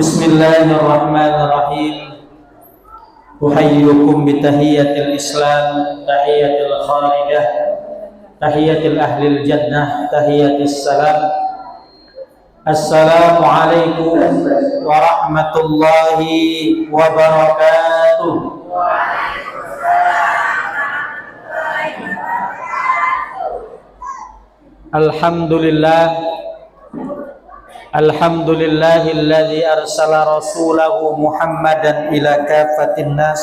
Bismillahirrahmanirrahim. Uhayyukum bitahiyatil Islam, tahiyatil khalidah, tahiyatil ahlil jannah, tahiyatis salam. Assalamu alaikum warahmatullahi wabarakatuh. Alhamdulillah, alhamdulillahilladzi arsala rasulahu Muhammadan ila kafatin nas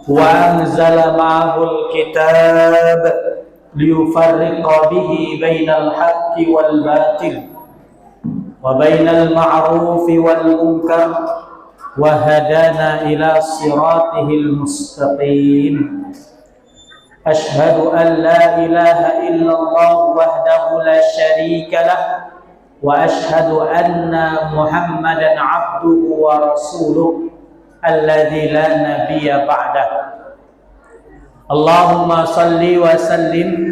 wa anzala ma'ahul kitab liyufarriqa bihi bainal haqqi wal batil wa bainal ma'rufi wal munkar wa hadana ila siratihil mustaqim. Ashhadu an la ilaha illallah wahdahu la syarika lah wa ashhadu anna Muhammadan abduhu wa rasuluh alladzi la nabiyya ba'dah. Allahumma salli wa sallim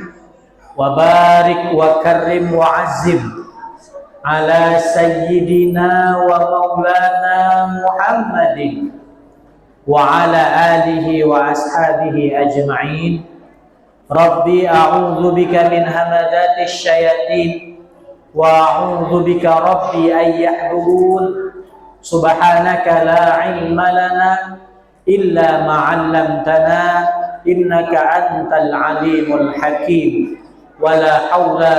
wa barik wa karrim wa azzim ala sayyidina wa maulana Muhammadin wa ala alihi wa ashabihi ajma'in. Rabbi a'udzu bika min hamadatis syayatin wa a'udzu bika rabbi an yahdurun. Subhanaka la ilma lana illa ma 'allamtana innaka antal alimul hakim. Wa la haula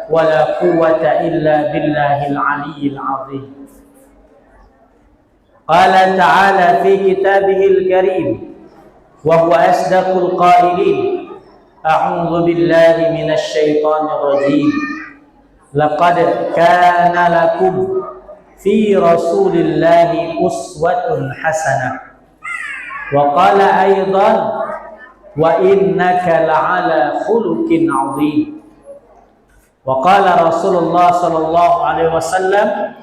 wa la quwwata illa billahil aliyyil azim. Qala ta'ala fi kitabihil karim wa huwa asdaqul qailin. A'udzu billahi minasy syaithanir rajim. Laqad kana lakum fi rasulillahi uswatun hasanah. Wa qala aidan wa innaka la'ala khuluqin 'adzim. Wa qala Rasulullah sallallahu alaihi wasallam,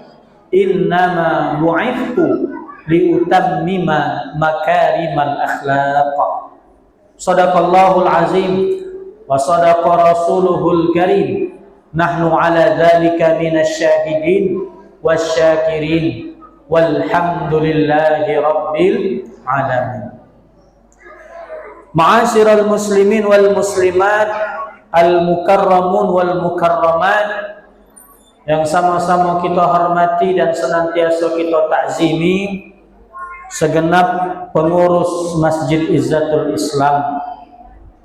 innama bu'ithtu liutammima makarimal akhlaq. Sadaqallahul azim wa sadaqa rasuluhul karim. Nahnu ala dzalika minasy syahidin wasyakirin walhamdulillahi rabbil alamin. Ma'asyiral muslimin wal muslimat, al mukarramun wal mukarramat, yang sama-sama kita hormati dan senantiasa kita takzimi segenap pengurus Masjid Izzatul Islam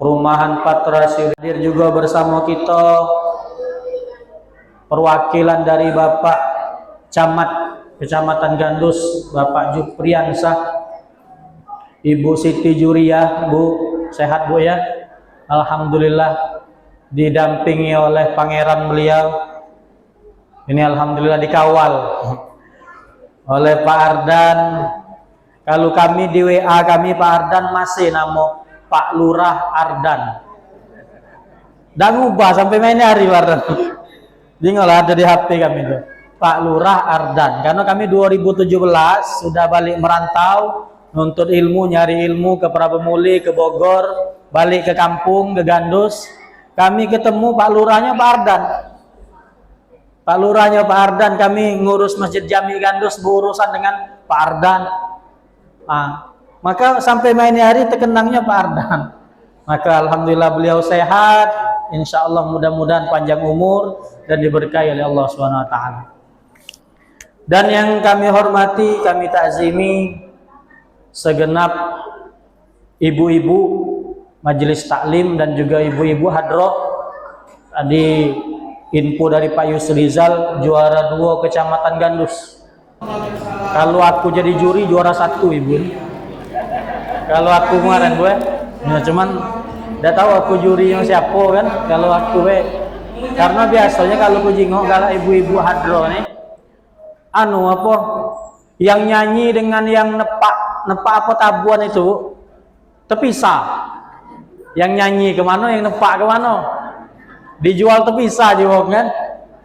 Perumahan Patra Siuri. Hadir juga bersama kita perwakilan dari Bapak Camat Kecamatan Gandus, Bapak Jupriansah, Ibu Siti Juriyah. Bu, sehat Bu ya? Alhamdulillah, didampingi oleh pangeran beliau. Ini alhamdulillah dikawal oleh Pak Ardan. Kalau kami di WA kami Pak Ardan masih nama Pak Lurah Ardan. Dan ubah sampai mainnya hari Pak Ardan. Dia nggak ada di HP kami itu. Pak Lurah Ardan. Karena kami 2017 sudah balik merantau nuntut ilmu, nyari ilmu ke Prabemuli, ke Bogor, balik ke kampung, ke Gandus. Kami ketemu Pak Lurahnya Pak Ardan. Pak Lurahnya Pak Ardan, kami ngurus Masjid Jami Gandus berurusan dengan Pak Ardan. Maka sampai main hari terkenangnya Pak Ardan. Maka alhamdulillah beliau sehat, insya Allah mudah-mudahan panjang umur dan diberkahi oleh Allah SWT. Dan yang kami hormati, kami takzimi segenap ibu-ibu majelis taklim dan juga ibu-ibu hadroh. Tadi info dari Pak Yusrizal, juara 2 Kecamatan Gandus. Kalau aku jadi juri juara 1 ibu. Kalau aku kemarin gue, ya cuman udah tahu aku jurinya siapa kan. Kalau aku karena biasanya kalau aku jingok kalau ibu-ibu hadro nih, apa yang nyanyi dengan yang nepak apa tabuan itu terpisah. Yang nyanyi kemana, yang nepak kemana, dijual terpisah juga kan.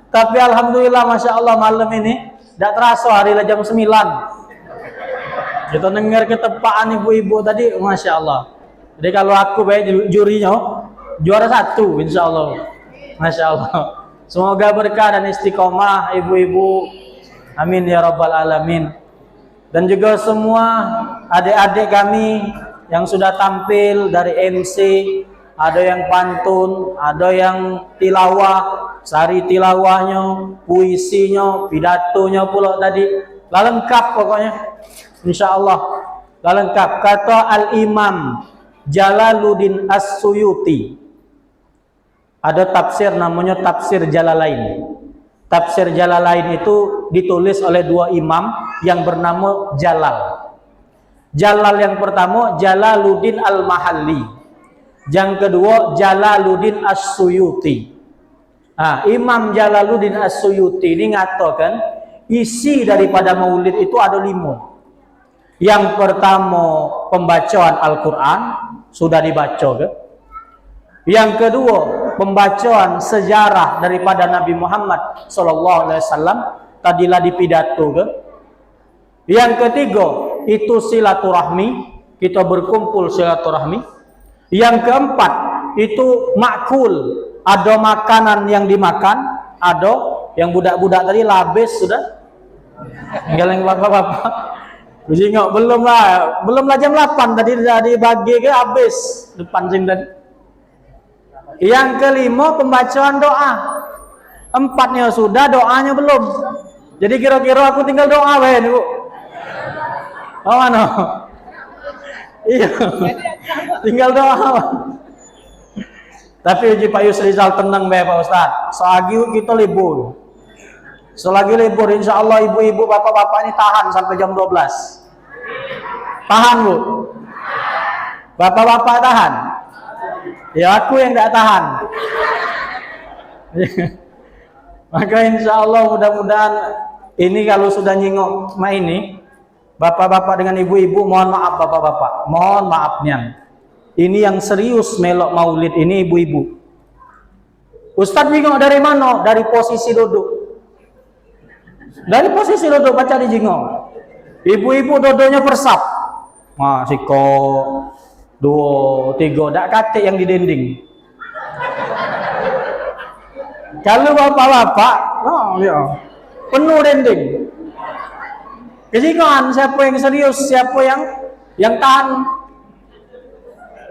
Tapi alhamdulillah masya Allah malam ini tidak terasa hari jam 9 kita dengar ketepaan ibu-ibu tadi, masya Allah. Jadi kalau aku jurinya juara 1 insya Allah, masya Allah. Semoga berkah dan istiqomah ibu-ibu, amin ya rabbal alamin. dan juga semua adik-adik kami yang sudah tampil dari MC, ada yang pantun, ada yang tilawah, sari tilawahnya, puisinya, pidatonya pula tadi, lah lengkap pokoknya. Insyaallah lah lengkap. Kata Al-Imam Jalaluddin As-Suyuti, ada tafsir namanya tafsir Jalalain. Tafsir Jalalain itu ditulis oleh dua imam yang bernama Jalal. Jalal yang pertama Jalaluddin Al-Mahalli, yang kedua Jalaluddin As-Suyuti. Imam Jalaluddin As-Suyuti ini ngatakan isi daripada maulid itu ada 5. Yang pertama pembacaan Al-Quran, sudah dibaca ke? Yang kedua pembacaan sejarah daripada Nabi Muhammad SAW, tadilah dipidato ke? Yang ketiga itu silaturahmi, kita berkumpul silaturahmi. Yang keempat itu makul, ada makanan yang dimakan, ada yang budak-budak tadi labis sudah. Tinggal yang bapak-bapak. Belum lah jam 8 tadi sudah dibagi ke habis depan sini tadi. Yang kelima pembacaan doa. 4-nya sudah, doanya belum. Jadi kira-kira aku tinggal doa bae Bu. Oh mana? Iya. Tinggal doa. Tapi uji Pak Yusrizal tenang bae Pak Ustaz. Selagi kita libur. Selagi libur insyaallah ibu-ibu bapak-bapak ini tahan sampai jam 12. Tahan Bu. Bapak-bapak tahan. Ya aku yang tidak tahan. Maka insya Allah mudah-mudahan ini kalau sudah nyingok ini bapak-bapak dengan ibu-ibu, mohon maaf bapak-bapak, mohon maafnya. Ini yang serius melok maulid ini ibu-ibu. Ustadz nyingok dari mana? Dari posisi duduk. Dari posisi duduk baca di jingok. Ibu-ibu duduknya persap. Siko 2, 3, dak kate yang di dinding. Kalau bapak-bapak, penuh dinding. Kejikan siapa yang serius, siapa yang tahan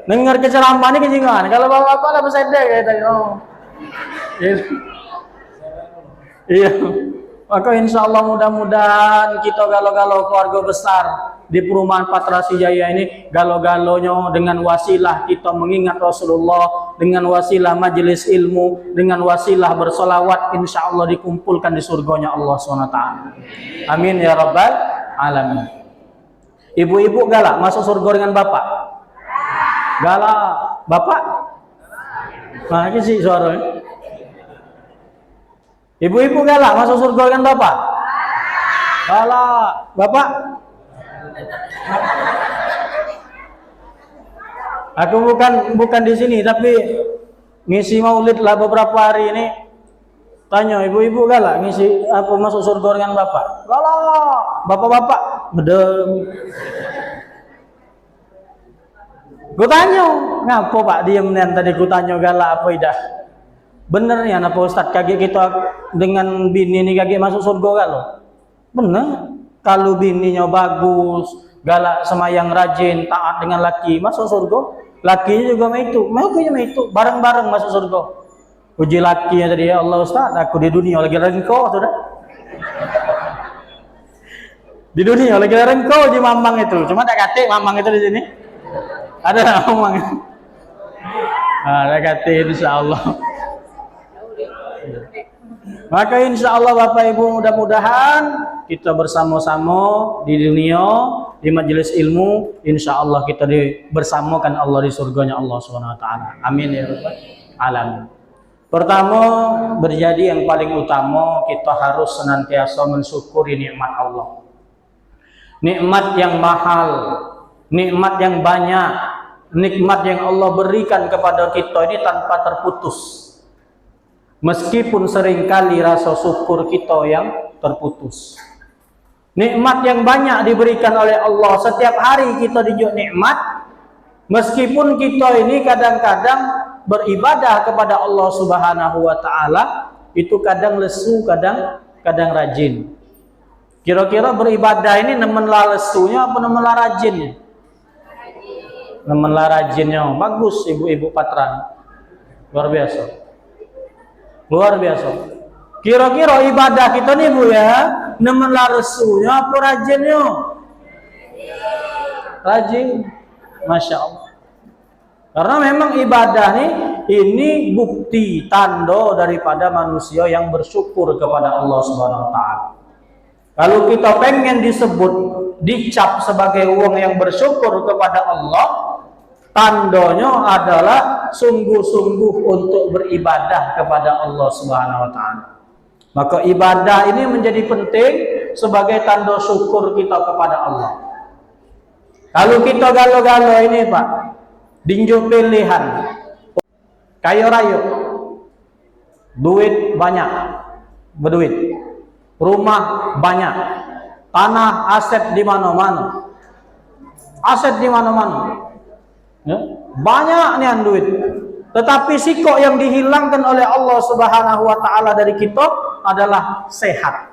dengar keceramah ini kejikan. Kalau bapak-bapak lah bersede kayak tadi. Iya. Maka insya Allah mudah-mudahan kita galau-galau keluarga besar di perumahan Patrasi Jaya ini, galau-galonya dengan wasilah kita mengingat Rasulullah, dengan wasilah majelis ilmu, dengan wasilah bersolawat, insya Allah dikumpulkan di surganya Allah SWT. Amin ya rabbal alamin. Ibu-ibu galak masuk surga dengan bapak? Galak. Bapak? Nah ini sih suaranya. Ibu-ibu galak masuk surga dengan bapak? Galak. Bapak? Aku bukan di sini tapi ngisi maulid lah beberapa hari ini. Tanya ibu-ibu galak ngisi apa masuk surga dengan bapak? Galak. Bapak-bapak bedem. Gue tanya, ngapa Pak diem nih tadi gue tanya galak apa idah? Bener nih anak Ustadz kaget kita dengan bini ini kaget masuk surga kalau? Bener. Kalau bininya bagus, galak sama yang rajin, taat dengan laki, masuk surga. Lakinya juga itu, bareng-bareng masuk surga. Uji lakinya tadi, ya Allah Ustaz, aku di dunia lagi rengkau sudah. Di dunia lagi rengkau uji mamang itu, cuma tak kate mamang itu di sini. Ada mamang. Ada kate insya Allah. Maka insya Allah Bapak Ibu mudah-mudahan kita bersama-sama di dunia, di majelis ilmu, insya Allah kita bersamakan Allah di surganya Allah SWT. Amin ya rabbal alamin. Pertama, berjadi yang paling utama kita harus senantiasa mensyukuri nikmat Allah. Nikmat yang mahal, nikmat yang banyak, nikmat yang Allah berikan kepada kita ini tanpa terputus. Meskipun seringkali rasa syukur kita yang terputus. Nikmat yang banyak diberikan oleh Allah. Setiap hari kita dijunjung nikmat. Meskipun kita ini kadang-kadang beribadah kepada Allah Subhanahu wa Ta'ala, itu kadang lesu, kadang rajin. Kira-kira beribadah ini nemen lesunya apa nemen rajinnya? Nemen rajinnya. Bagus ibu-ibu Patran. Luar biasa. Luar biasa. Kira-kira ibadah kita nih Bu ya, nemen lesunya apa rajinnya? Rajin. Masya Allah. Karena memang ibadah nih ini bukti tanda daripada manusia yang bersyukur kepada Allah Subhanahu wa taala. Kalau kita pengen disebut, dicap sebagai wong yang bersyukur kepada Allah, tandanya adalah sungguh-sungguh untuk beribadah kepada Allah Subhanahu wa taala. Maka ibadah ini menjadi penting sebagai tanda syukur kita kepada Allah. Kalau kita galo-galo ini Pak, dinjo pilihan, kaya raya, duit banyak, berduit, rumah banyak, tanah, aset di mana-mana, aset di mana-mana, ya? Banyak nih duit. Tetapi sikok yang dihilangkan oleh Allah Subhanahu wa taala dari kita adalah sehat.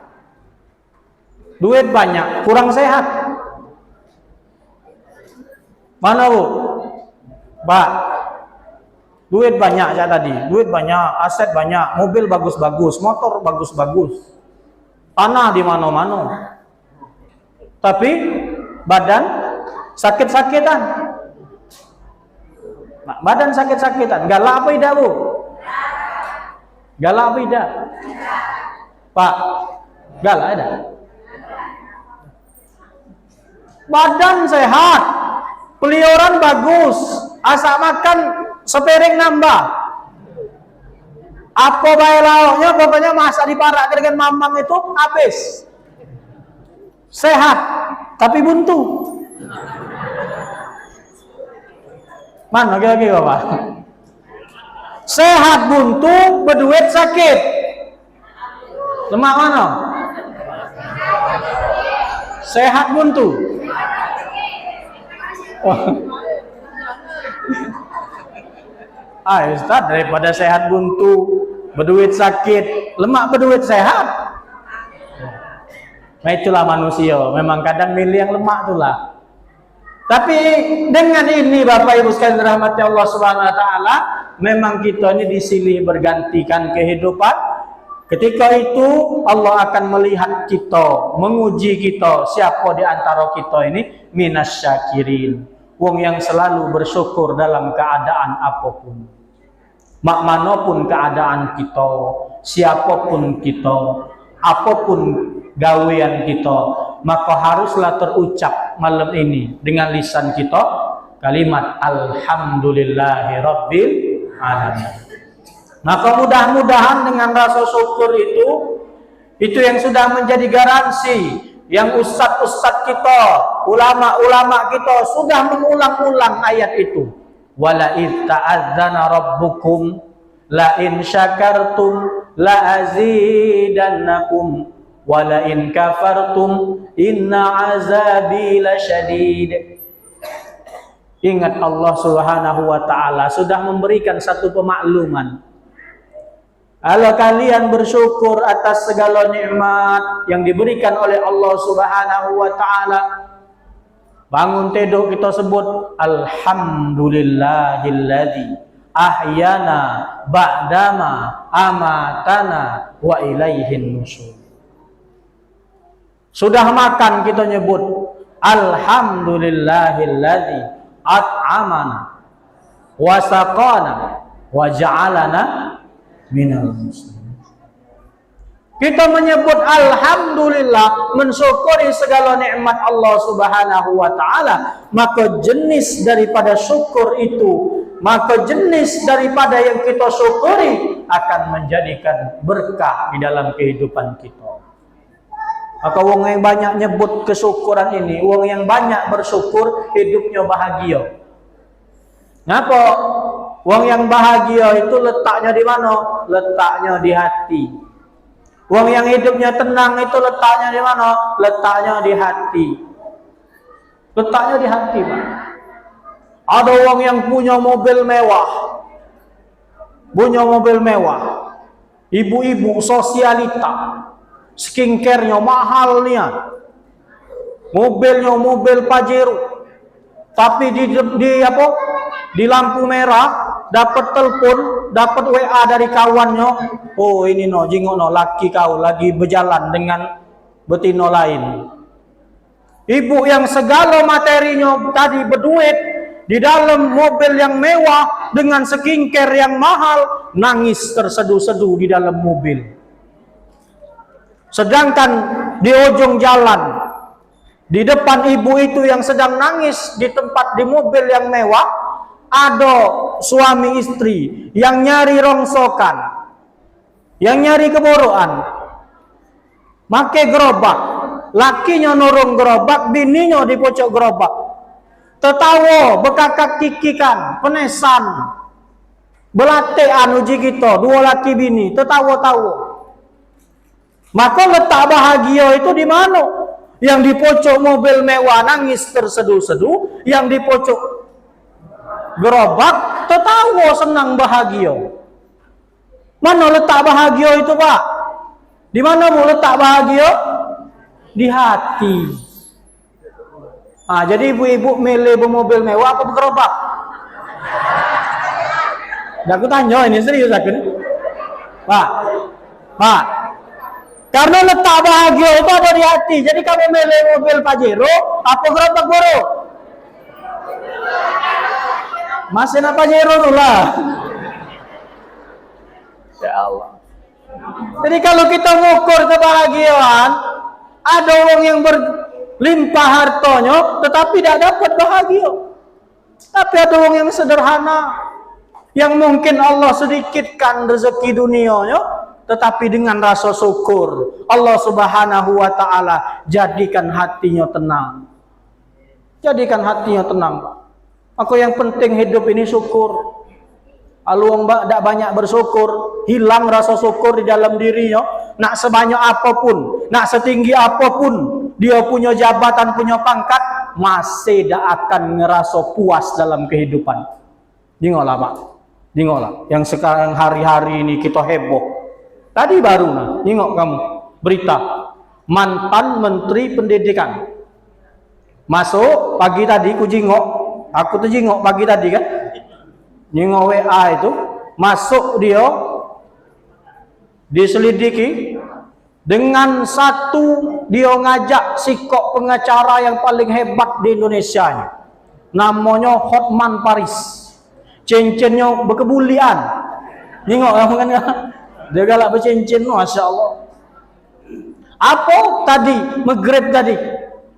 Duit banyak, kurang sehat. Mana Bu? Pak, duit banyak saya tadi, duit banyak, aset banyak, mobil bagus-bagus, motor bagus-bagus, tanah di mana-mana. Tapi badan sakit-sakitan. Nah, badan sakit-sakitan. Galak apa tidak Bu? Galak apa tidak? Pak, galak ada. Badan sehat, peliharaan bagus, asak makan sepiring nambah. Apa baik lauknya, pokoknya masak diparak dengan mamang itu habis. Sehat, tapi buntu. Mana kira-kira Pak? Sehat buntu, berduit sakit. Lemak mana? Sehat buntu. Oh. Ustaz, daripada sehat buntu, berduit sakit, lemak berduit sehat. Nah itulah manusia, memang kadang milih yang lemak itulah. Tapi dengan ini Bapak Ibu sekalian dirahmati Allah Subhanahu wa taala, memang kita ini disilih bergantikan kehidupan. Ketika itu Allah akan melihat kita, menguji kita, siapa di antara kita ini minas syakirin, wong yang selalu bersyukur dalam keadaan apapun. Mak manapun keadaan kita, siapapun kita, apapun gawean kita, maka haruslah terucap malam ini dengan lisan kita kalimat alhamdulillahirabbil alamin. Maka mudah-mudahan dengan rasa syukur itu yang sudah menjadi garansi yang ustadz-ustadz kita, ulama-ulama kita sudah mengulang-ulang ayat itu. Wala id ta'adzana rabbukum la in syakartum la azidannakum wala in kafartum inna azabi lasyadid. Ingat Allah Subhanahu wa taala sudah memberikan satu pemakluman. Kalau kalian bersyukur atas segala nikmat yang diberikan oleh Allah Subhanahu wa taala, bangun tidur kita sebut alhamdulillahilladzi ahyana ba'dama amatana wa ilaihin nusyur. Sudah makan kita nyebut alhamdulillahilladzi at'amana wa saqana wa ja'alana minal muslimin. Kita menyebut alhamdulillah, mensyukuri segala nikmat Allah Subhanahu wa taala, maka jenis daripada syukur itu, maka jenis daripada yang kita syukuri akan menjadikan berkah di dalam kehidupan kita. Maka wong yang banyak nyebut kesyukuran ini, wong yang banyak bersyukur hidupnya bahagia. Ngapa? Wong yang bahagia itu letaknya di mana? Letaknya di hati. Wong yang hidupnya tenang itu letaknya di mana? Letaknya di hati. Letaknya di hati, Pak. Ada wong yang punya mobil mewah. Punya mobil mewah. Ibu-ibu sosialita. skincare-nya mahal niat. Mobilnya mobil Pajero. Tapi di lampu merah dapat telepon, dapat WA dari kawannya. Oh ini no, jingok no, laki kau lagi berjalan dengan betino lain. Ibu yang segala materinya tadi berduit di dalam mobil yang mewah dengan skincare yang mahal, nangis terseduh-seduh di dalam mobil. Sedangkan di ujung jalan, di depan ibu itu yang sedang nangis di tempat di mobil yang mewah, ada suami istri yang nyari rongsokan, yang nyari keborokan, make gerobak, lakinya nurung gerobak, bininya di pojok gerobak, tetawa bekakak kikikan, penesan, belatean uji kita, dua laki bini, tetawa-tawa. Maka letak bahagia itu di mana? Yang di pojok mobil mewah nangis terseduh-seduh, yang di pojok gerobak tertawa senang bahagia. Mana letak bahagia itu, Pak? Di mana mau letak bahagia? Di hati. Jadi ibu-ibu milih mobil mewah apa gerobak? Aku tanya ini serius aku. Pak. Karena letak bahagia itu ada di hati. Jadi kamu milih mobil Pajero apa gerobak Boro? Masih nak Pajero tu lah. Ya Allah. Jadi kalau kita mengukur kebahagiaan, ada orang yang berlimpah hartanya tetapi tidak dapat bahagia. Tapi ada orang yang sederhana, yang mungkin Allah sedikitkan rezeki dunianya, tetapi dengan rasa syukur Allah Subhanahu wa ta'ala jadikan hatinya tenang. Jadikan hatinya tenang. Maka yang penting hidup ini syukur. Kalau orang tidak banyak bersyukur, hilang rasa syukur di dalam dirinya, nak sebanyak apapun, nak setinggi apapun dia punya jabatan, punya pangkat, masih tidak akan ngerasa puas dalam kehidupan. Tengoklah Pak, tengoklah yang sekarang hari-hari ini kita heboh. Tadi baru nah, tengok kamu berita mantan Menteri Pendidikan masuk pagi tadi, aku tuh jingok pagi tadi kan, jingok WA itu masuk, dia diselidiki dengan satu, dia ngajak sikok pengacara yang paling hebat di Indonesia, namanya Hotman Paris, cincinnya berkebulian, jingok kan. Dia galak bercincin, Masya Allah. Apa tadi, Maghrib tadi,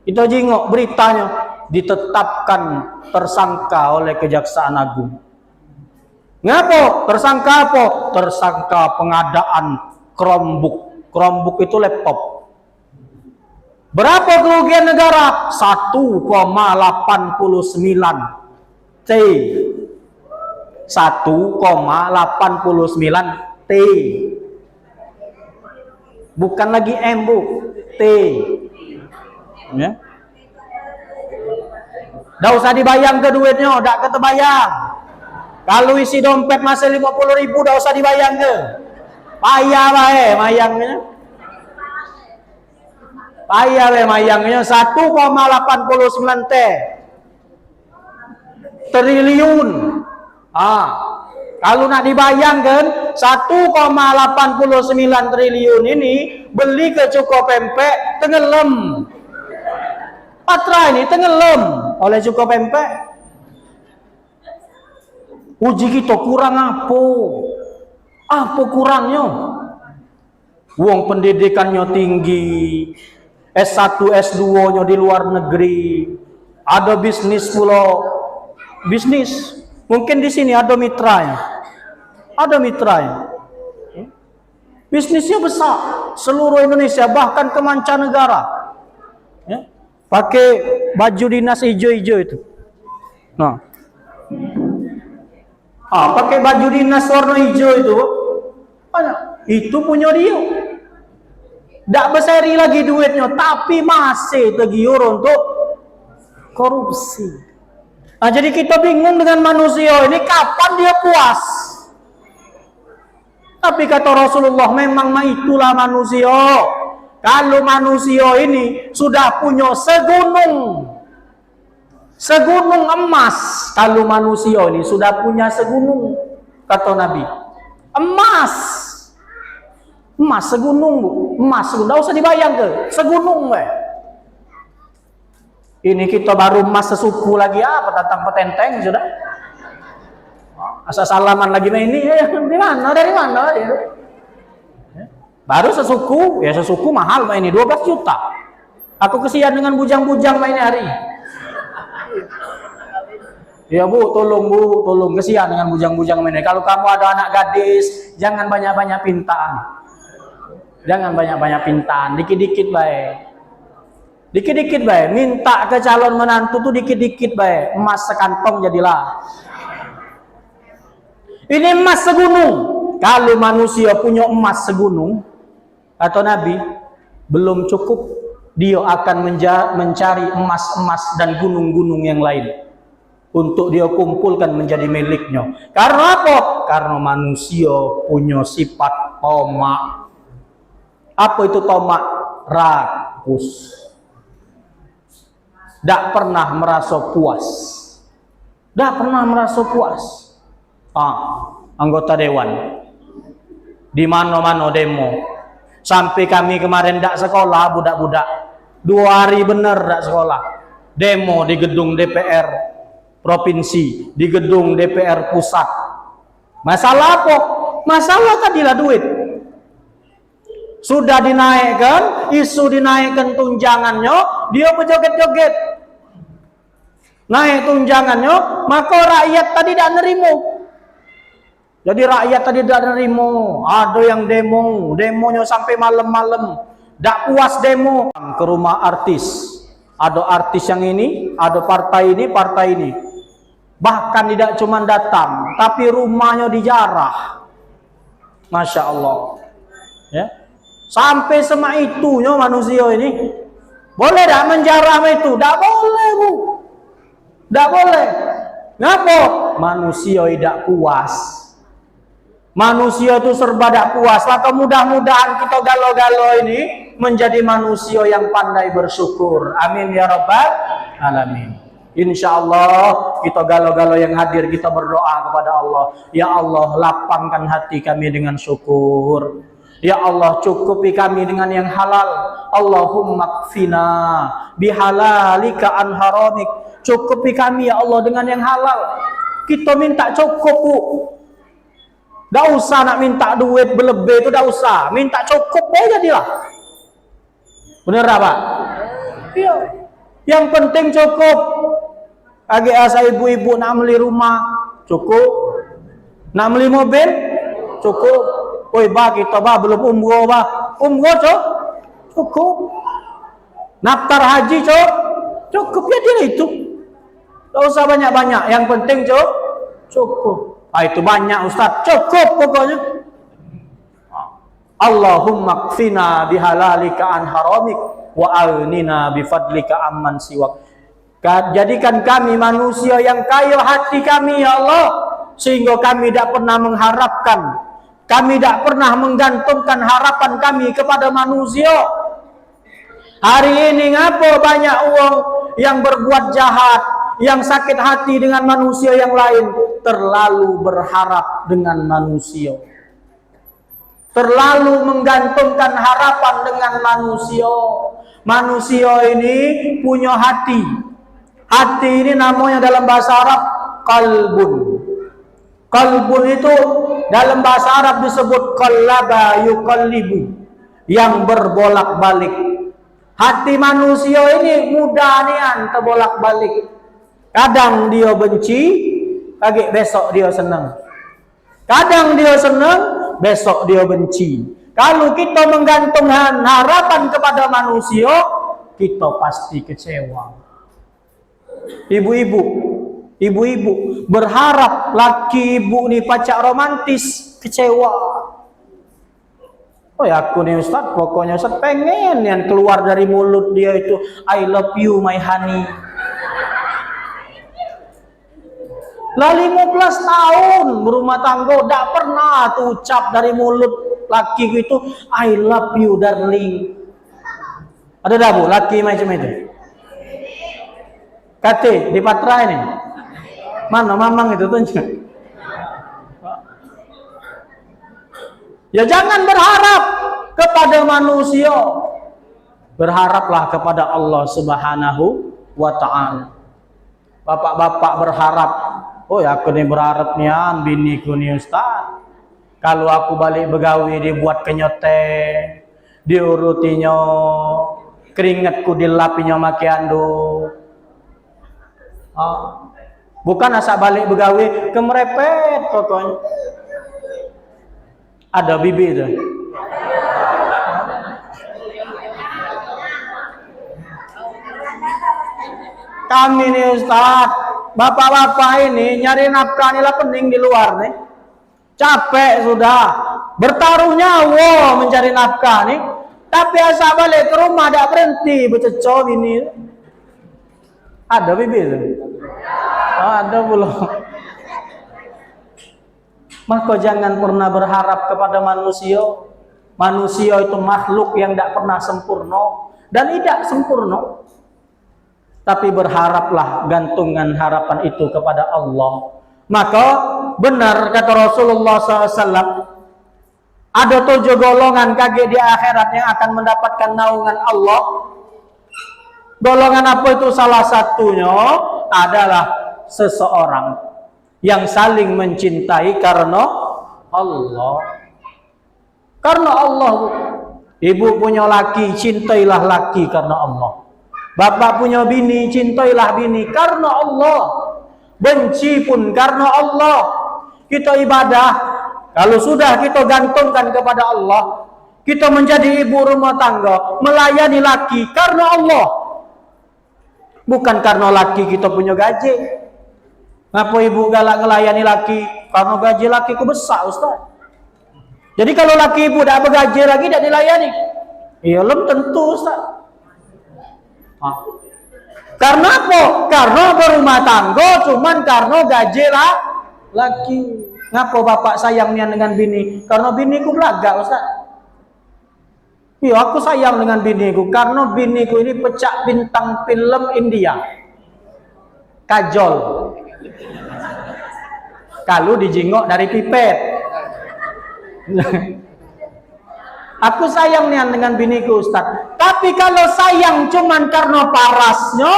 itu jingok beritanya, ditetapkan tersangka oleh Kejaksaan Agung. Ngapa? Tersangka apa? Tersangka pengadaan Chromebook. Chromebook itu laptop. Berapa kerugian negara? 1,89 T. 1,89 T. Bukan lagi M, Bu. T. Ya. Dah usah dibayang ke duitnya, dak ketebayang. Kalau isi dompet masih 50.000, dah usah dibayang ke. Payah bae mayangnya. Payah bae mayangnya 1,89 triliun. Kalau nak dibayangkan 1,89 triliun ini beli ke cukup pempek tenggelam. Patra ini tenggelam oleh cukup pempek. Uji kita kurang apa? Apa kurangnya? Uang pendidikannya tinggi, S1, S2-nya di luar negeri, ada bisnis pula, bisnis. Mungkin di sini ada mitranya. Ada mitranya. Bisnisnya besar, seluruh Indonesia, bahkan ke mancanegara. Ya. Pakai baju dinas hijau-hijau itu. Nah. Pakai baju dinas warna hijau itu. Itu punya dia. Tak berseri lagi duitnya, tapi masih tergiur untuk korupsi. Jadi kita bingung dengan manusia ini, kapan dia puas? Tapi kata Rasulullah, memang itulah manusia. Kalau manusia ini sudah punya segunung emas, kalau manusia ini sudah punya segunung, kata Nabi, emas segunung, Bu. Emas segunung, tidak usah dibayangkan, segunung, we. Ini kita baru emas sesuku lagi, apa tentang petenteng sudah. Asal salaman lagi ini, dari mana? Ya. Baru sesuku, ya sesuku mahal ini 12 juta. Aku kesian dengan bujang-bujang main hari. Ya Bu, tolong kesian dengan bujang-bujang ini. Kalau kamu ada anak gadis, jangan banyak-banyak pintaan. Jangan banyak-banyak pintaan, dikit-dikit baik. Dikit-dikit baik, minta ke calon menantu tuh dikit-dikit baik. Emas sekantong jadilah. Ini emas segunung. Kalau manusia punya emas segunung, atau Nabi, belum cukup, dia akan mencari emas-emas dan gunung-gunung yang lain untuk dia kumpulkan menjadi miliknya. Karena apa? Karena manusia punya sifat tomak. Apa itu tomak? Rakus. Tidak pernah merasa puas. Tidak pernah merasa puas. Anggota dewan di mana-mana demo. Sampai kami kemarin tidak sekolah, budak-budak 2 hari bener tidak sekolah. Demo di gedung DPR provinsi, di gedung DPR pusat. Masalah apa? Masalah tadilah duit. Sudah dinaikkan, isu dinaikkan tunjangannya, dia berjoget-joget. Naik tunjangannya, maka rakyat tadi tidak nerima. Jadi rakyat tadi tidak nerima. Ada yang demonya sampai malam-malam. Tidak puas demo. Ke rumah artis. Ada artis yang ini, ada partai ini. Bahkan tidak cuma datang, tapi rumahnya dijarah. Masya Allah. Ya. Sampai semaitunya manusia ini. Boleh tidak menjarah itu? Tidak boleh, Bu. Tidak boleh. Kenapa? Manusia tidak puas. Manusia itu serba tidak puas. Maka mudah-mudahan kita galau-galau ini menjadi manusia yang pandai bersyukur. Amin ya rabbal alamin. Insya Allah kita galau-galau yang hadir, kita berdoa kepada Allah. Ya Allah, lapangkan hati kami dengan syukur. Ya Allah, cukupi kami dengan yang halal. Allahumma kfina bihalalika an haramik. Cukupi kami ya Allah dengan yang halal. Kita minta cukup, Bu. Tidak usah nak minta duit berlebih itu, tidak usah. Minta cukup aja jadilah. Bener Pak? Iya. Yang penting cukup. Agi asa ibu-ibu nak beli rumah, cukup. Nak beli mobil, cukup. Woi kita belum umroh cukup. Naftar haji cukup ya dia itu. Tidak usah banyak-banyak. Yang penting cukup. Itu banyak Ustaz, cukup pokoknya. Allahumma kfina bihalalika an haramik wa aghnina bifadlika amman siwak. Jadikan kami manusia yang kaya hati kami ya Allah, sehingga kami tidak pernah mengharapkan, kami tidak pernah menggantungkan harapan kami kepada manusia. Hari ini ngapa banyak uang yang berbuat jahat, yang sakit hati dengan manusia yang lain, terlalu berharap dengan manusia, terlalu menggantungkan harapan dengan manusia. Manusia ini punya hati. Hati ini namanya dalam bahasa Arab qalbun. Qalbun itu dalam bahasa Arab disebut qallaba yuqallibu, yang berbolak-balik. Hati manusia ini mudah nian terbolak-balik. Kadang dia benci, besok dia senang. Kadang dia senang, besok dia benci. Kalau kita menggantungkan harapan kepada manusia, kita pasti kecewa. Ibu-ibu berharap laki ibu nih pacak romantis, kecewa. Oh ya aku nih Ustaz, pokoknya Ustaz pengen yang keluar dari mulut dia itu I love you my honey. Lah 15 tahun berumah tangga tidak pernah tuh ucap dari mulut laki itu I love you darling. Ada dah bu, laki macam itu. Kate di Patra ini. Mana mamang itu tunjuk. Ya jangan berharap kepada manusia. Berharaplah kepada Allah Subhanahu wa ta'ala. Bapak-bapak berharap, oh ya aku ni berharap nian biniku ni Ustaz. Kalau aku balik begawi dibuat kenyote, diurutinya, keringatku dilapinya makiandu. Bukan asal balik begawi kemerepet pokoknya. Ada bibi itu. Kami nih Ustaz, bapak-bapak ini nyari nafkah inilah pening di luar nih. Capek sudah, bertaruh nyawa mencari nafkah nih. Tapi asal balik ke rumah tidak berhenti bececok ini. Ada bibi itu? Ada belum? Maka jangan pernah berharap kepada manusia. Manusia itu makhluk yang tidak pernah sempurna dan tidak sempurna. Tapi berharaplah, gantungan harapan itu kepada Allah. Maka benar kata Rasulullah SAW, ada 7 golongan kaki di akhirat yang akan mendapatkan naungan Allah. Golongan apa itu? Salah satunya adalah seseorang yang saling mencintai karena Allah. Karena Allah. Ibu punya laki, cintailah laki karena Allah. Bapak punya bini, cintailah bini karena Allah. Benci pun karena Allah. Kita ibadah, kalau sudah kita gantungkan kepada Allah, kita menjadi ibu rumah tangga, melayani laki karena Allah. Bukan karena laki kita punya gaji. Ngapa ibu galak melayani laki? Karena gaji laki ku besar Ustaz. Jadi kalau laki ibu tidak bergaji lagi, tidak dilayani. Iya, belum tentu Ustaz. Karena apa? Karena berumah tangga cuman karena gaji lah laki. Ngapa bapak sayangnya dengan bini? Karena biniku belaga Ustaz. Iya, aku sayang dengan biniku karena biniku ini pecah bintang film India. Kajol. Kalau dijingok dari pipet. Aku sayang nian dengan biniku Ustaz. Tapi kalau sayang cuman karena parasnya,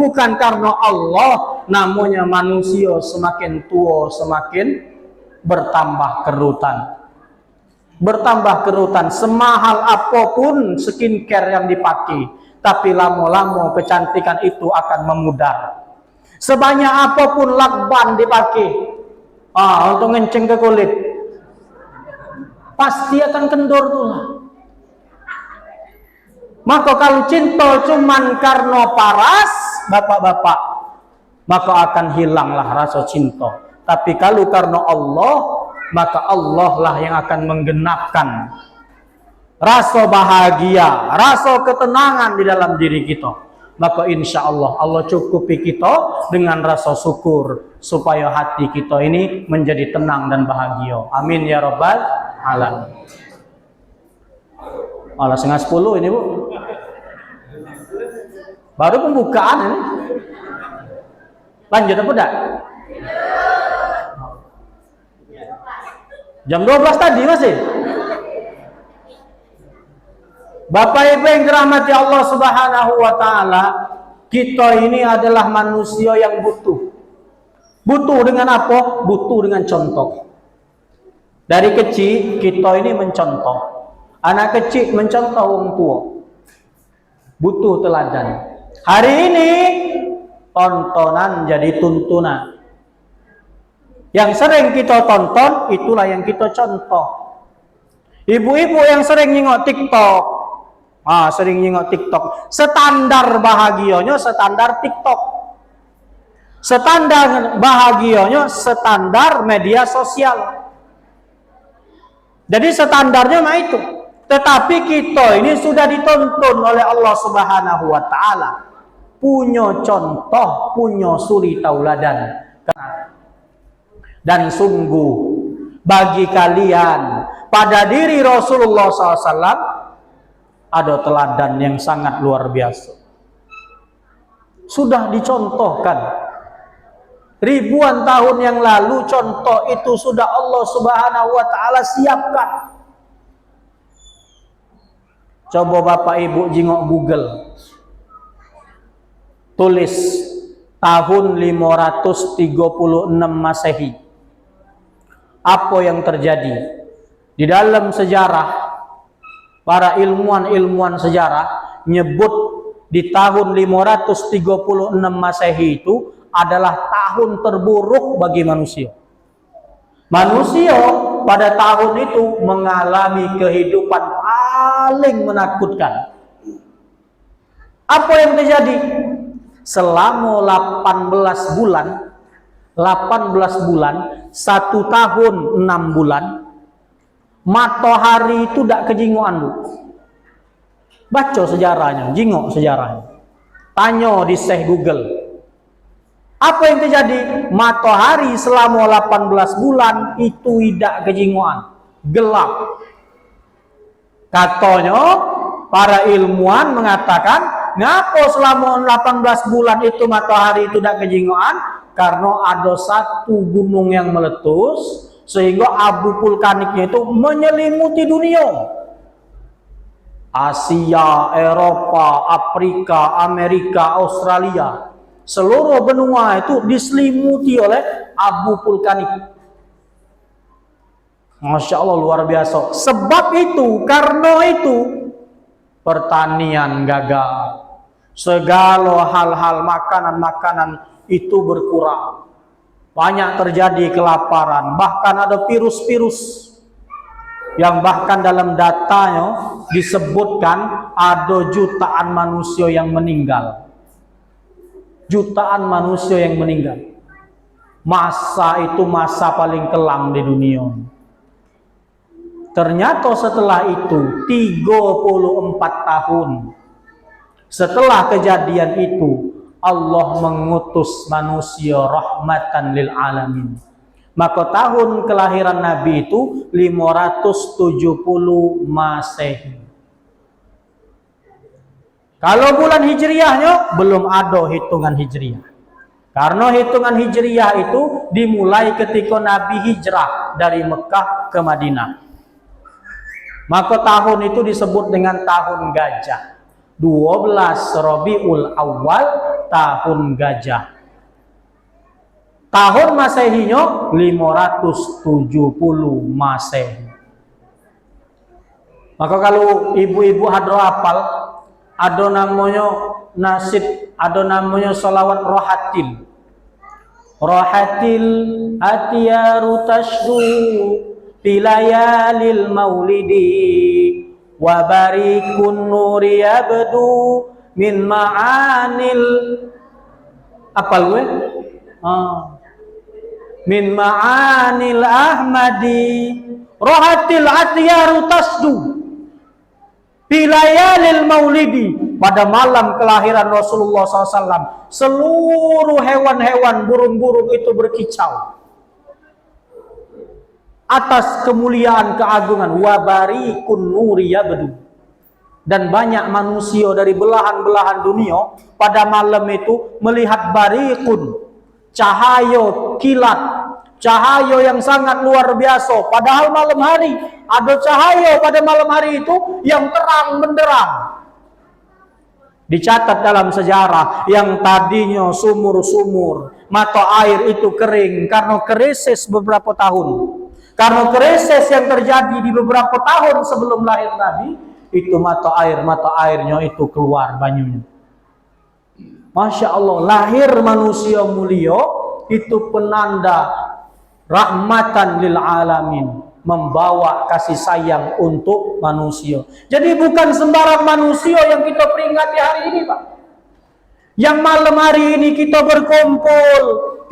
bukan karena Allah, namanya manusia semakin tua semakin bertambah kerutan. Bertambah kerutan, semahal apapun skincare yang dipakai, tapi lama-lama kecantikan itu akan memudar. Sebanyak apapun lakban dipakai, untuk ngenceng ke kulit, pasti akan kendor tuh. Maka kalau cinta cuman karena paras, bapak-bapak, maka akan hilanglah rasa cinta. Tapi kalau karena Allah, maka Allah lah yang akan menggenapkan rasa bahagia, rasa ketenangan di dalam diri kita. Maka insya Allah, Allah cukupi kita dengan rasa syukur supaya hati kita ini menjadi tenang dan bahagia. Amin ya rabbal alamin. Malah 9:30 ini bu, baru pembukaan ini. Lanjut apa enggak? Jam 12 tadi masih. Bapak Ibu yang dirahmati Allah Subhanahu wa taala, kita ini adalah manusia yang butuh. Butuh dengan apa? Butuh dengan contoh. Dari kecil kita ini mencontoh. Anak kecil mencontoh orang tua. Butuh teladan. Hari ini tontonan jadi tuntunan. Yang sering kita tonton, itulah yang kita contoh. Ibu-ibu yang sering nyengok TikTok, sering nyengok TikTok, standar bahagianya standar TikTok. Standar bahagianya standar media sosial. Jadi standarnya mah itu. Tetapi kita ini sudah ditonton oleh Allah Subhanahu wa taala. Punya contoh, punya suri tauladan. Dan sungguh bagi kalian pada diri Rasulullah SAW ada teladan yang sangat luar biasa. Sudah dicontohkan ribuan tahun yang lalu, contoh itu sudah Allah Subhanahu wa taala siapkan. Coba Bapak Ibu jingok Google. Tulis tahun 536 Masehi. Apa yang terjadi? Di dalam sejarah, para ilmuwan sejarah nyebut di tahun 536 Masehi itu adalah tahun terburuk bagi manusia. Manusia pada tahun itu mengalami kehidupan paling menakutkan. Apa yang terjadi? Selama 18 bulan, 1 tahun 6 bulan, matahari itu tidak kejingoan, Bu. Baca sejarahnya, jingok sejarahnya. Tanya di Syekh Google. Apa yang terjadi? Matahari selama 18 bulan itu tidak kejingoan, gelap. Katanya para ilmuwan mengatakan, ngapa selama 18 bulan itu matahari itu tidak kejingoan? Karena ada satu gunung yang meletus sehingga abu vulkaniknya itu menyelimuti dunia. Asia, Eropa, Afrika, Amerika, Australia, seluruh benua itu diselimuti oleh abu vulkanik. Masya Allah, luar biasa. Sebab itu, karena itu pertanian gagal. Segala hal-hal makanan-makanan itu berkurang. Banyak terjadi kelaparan. Bahkan ada virus-virus yang bahkan dalam datanya disebutkan ada jutaan manusia yang meninggal. Jutaan manusia yang meninggal. Masa itu masa paling kelam di dunia. Ternyata setelah itu 34 tahun setelah kejadian itu, Allah mengutus manusia rahmatan lil alamin. Maka tahun kelahiran Nabi itu 570 Masehi. Kalau bulan Hijriahnya belum ada hitungan Hijriah. Karena hitungan Hijriah itu dimulai ketika Nabi hijrah dari Mekah ke Madinah. Maka tahun itu disebut dengan tahun gajah. 12 Rabiul Awal, tahun gajah. Tahun Masehinya 570 Masehi. Maka kalau ibu-ibu hadro hafal, ada namanya nasib, ada namanya salawat rohatil. Rohatil atiyaru tashdu bilayalil maulidi wa barikun nuri yabdu min ma'anil apal gue? Min ma'anil ahmadi rohatil atiyaru tasdu bilayalil maulidi, pada malam kelahiran Rasulullah SAW seluruh hewan-hewan, burung-burung itu berkicau atas kemuliaan keagungan wabarikun nuri yabdu, dan banyak manusia dari belahan-belahan dunia pada malam itu melihat barikun, cahaya kilat, cahaya yang sangat luar biasa. Padahal malam hari ada cahaya pada malam hari itu yang terang benderang. Dicatat dalam sejarah yang tadinya sumur-sumur, mata air itu kering karena krisis beberapa tahun. Karena krisis yang terjadi di beberapa tahun sebelum lahir Nabi, itu mata airnya itu keluar banyunya. Masya Allah, lahir manusia mulia itu penanda rahmatan lil alamin, membawa kasih sayang untuk manusia. Jadi bukan sembarang manusia yang kita peringati hari ini, Pak. Yang malam hari ini kita berkumpul,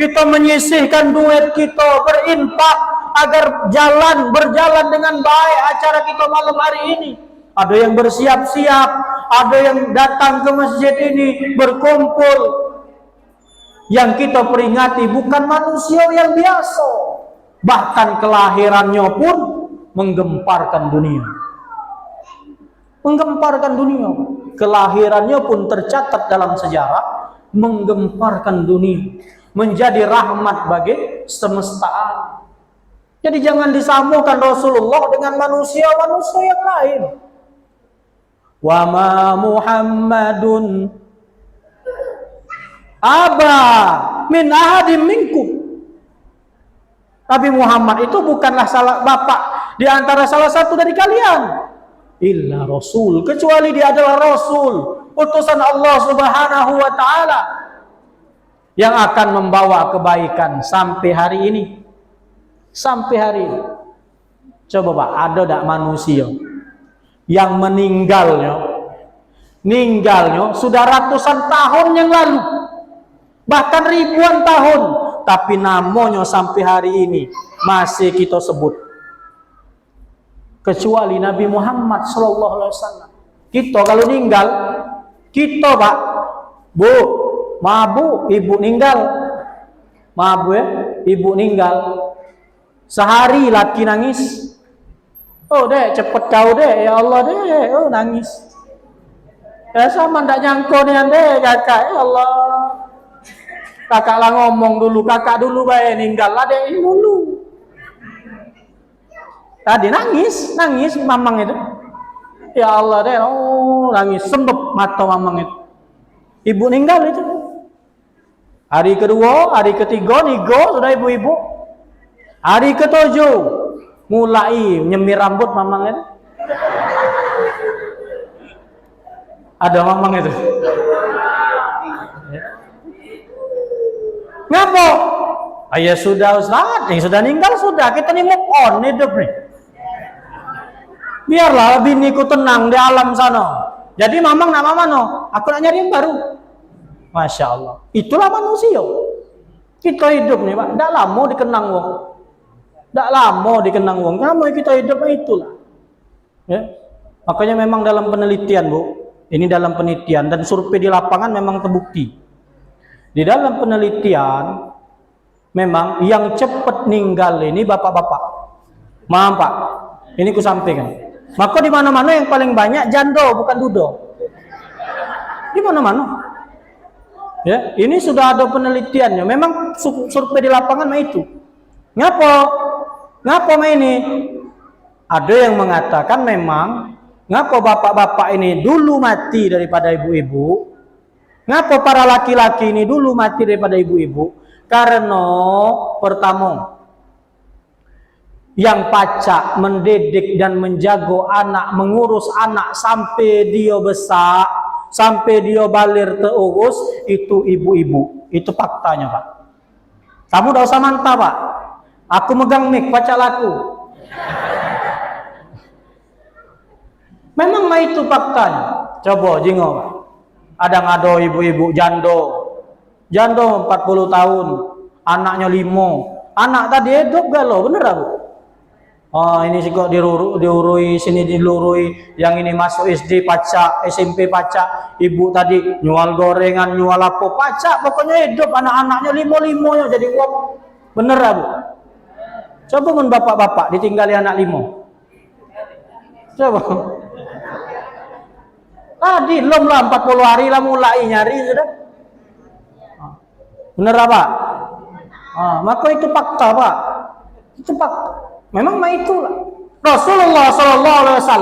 kita menyisihkan duit kita, berinfak agar berjalan dengan baik acara kita malam hari ini. Ada yang bersiap-siap, ada yang datang ke masjid ini berkumpul. Yang kita peringati bukan manusia yang biasa, bahkan kelahirannya pun menggemparkan dunia. menggemparkan dunia. Kelahirannya pun tercatat dalam sejarah, menggemparkan dunia, menjadi rahmat bagi semesta alam. Jadi jangan disamakan Rasulullah dengan manusia-manusia yang lain. Wa ma Muhammadun aba min ahadim minkum. Nabi Muhammad itu bukanlah bapak di antara salah satu dari kalian. Illa Rasul, kecuali dia adalah Rasul, utusan Allah Subhanahu wa taala yang akan membawa kebaikan sampai hari ini. Sampai hari ini. Coba Pak, ada tak manusia yang meninggalnya sudah ratusan tahun yang lalu, bahkan ribuan tahun, tapi namanya sampai hari ini masih kita sebut, kecuali Nabi Muhammad SAW. Kita kalau meninggal, kita Pak, Bu, mabu, ibu meninggal, mabu ya, ibu meninggal, sehari laki nangis, oh dek cepet kau dek, ya Allah dek, oh nangis, ya sama ndak nyangko nih dek kakak, ya Allah, kakak lah ngomong dulu, kakak dulu bae ninggal lah dek dulu. Tadi nangis mamang itu, ya Allah deh, oh nangis, sembep mata mamang itu, ibu ninggal itu. Hari kedua, hari ketiga nigo sudah ibu-ibu. Hari ketujuh mulai nyemir rambut mamang itu. Ada mamang itu. Ngapa? Ya sudah Ustaz, yang sudah ninggal sudah, kita nih move on hidup nih. Biarlah biniku tenang di alam sana. Jadi mamang nak mama no, aku nak nyari yang baru. Masya Allah. Itulah manusia. Kita hidup nih Pak, tidak lama dikenang wong. Tidak lama dikenang wong. Kamu kita hidup itulah. Ya. Makanya memang dalam penelitian Bu, ini dalam penelitian dan survei di lapangan memang terbukti. Di dalam penelitian memang yang cepat ninggal ini bapak-bapak. Maaf Pak, ini ku sampaikan. Maka di mana-mana yang paling banyak jando bukan dudo. Di mana-mana. Ya, ini sudah ada penelitiannya. Memang survei di lapangan mah itu. Ngapa ini? Ada yang mengatakan memang ngapa bapak-bapak ini dulu mati daripada ibu-ibu? Ngapa para laki-laki ini dulu mati daripada ibu-ibu? Karena pertama, yang pacak mendidik dan menjaga anak, mengurus anak sampai dia besar, sampai dia balir terurus, itu ibu-ibu. Itu faktanya Pak. Kamu tidak usah mantap Pak. Aku megang mic, pacak laku. Memang mah itu faktanya. Coba jingo Pak. Ada ngado ibu-ibu jando 40 tahun, anaknya 5. Anak tadi hidup galau, bener aku. Oh ini sih kok diurui sini dilurui, yang ini masuk SD pacak, SMP pacak, ibu tadi nyual gorengan, nyual apa pacak, pokoknya hidup anak-anaknya 5 jadi uang. Bener Bu? Coba pun bapak-bapak ditinggali anak 5. Coba. Tadi belum lah 40 hari lah mulai nyari sudah. Bener Pak? Maka itu fakta Pak. Itu fakta. Memang mah itulah. Rasulullah SAW